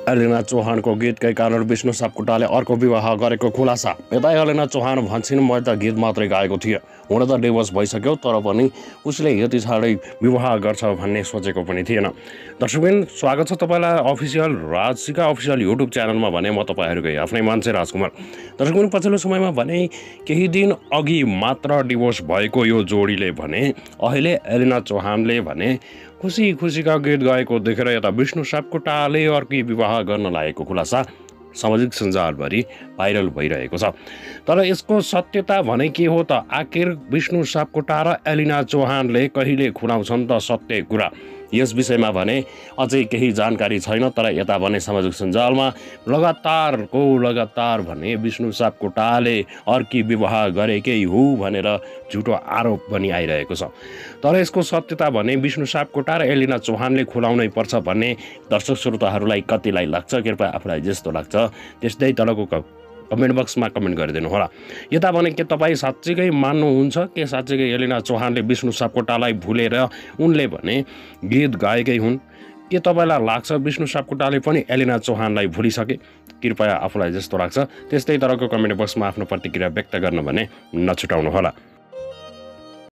एलिना चौहानको गीतकै कारण विष्णु सापकोटाले अर्को विवाह गरेको खुलासा। यता एलिना चौहान भन्छन् मैले त गीत मात्रै गाएको थिएँ, हुन त डिभोर्स भइसक्यो, तर पनि उसले यति साह्रै विवाह गर्छ भन्ने सोचेको पनि थिएन। दर्शकबिन, स्वागत छ तपाईँलाई अफिसियल राजसिका अफिसियल युट्युब च्यानलमा। भने म तपाईँहरूकै आफ्नै मान्छे राजकुमार। दर्शकबिन, पछिल्लो समयमा भने केही दिन अघि मात्र डिभोर्स भएको यो जोडीले भने अहिले एलिना चौहानले भने खुसी खुसीका गीत गाएको देखेर यता विष्णु सापकोटाले अर्कै विवाह गर्न लागेको खुलासा सामाजिक सञ्जालभरि भाइरल भइरहेको छ। तर यसको सत्यता भने के हो त? आखिर विष्णु सापकोटा र एलिना चौहानले कहिले खुलाउँछन् त सत्य कुरा? यस विषयमा भने अझै केही जानकारी छैन। तर यता भने सामाजिक सञ्जालमा लगातार भने विष्णु सापकोटाले अर्की विवाह गरेकै हो भनेर झुटो आरोप पनि आइरहेको छ। तर यसको सत्यता भने विष्णु सापकोटा र एलिना चौहानले खुलाउनै पर्छ भन्ने दर्शक श्रोताहरूलाई कतिलाई लाग्छ? कृपया आफूलाई जस्तो लाग्छ त्यस्तै तलको कमेन्ट बक्समा कमेन्ट गरिदिनु होला। यता भने के तपाईँ साँच्चीकै मान्नुहुन्छ के साँच्चीकै एलिना चौहानले विष्णु सापकोटालाई भुलेर उनले भने गीत गाएकै हुन्? के तपाईँलाई लाग्छ विष्णु सापकोटाले पनि एलिना चौहानलाई भुलिसके? कृपया आफूलाई जस्तो लाग्छ त्यस्तै तरको कमेन्ट बक्समा आफ्नो प्रतिक्रिया व्यक्त गर्न भने नछुटाउनु होला।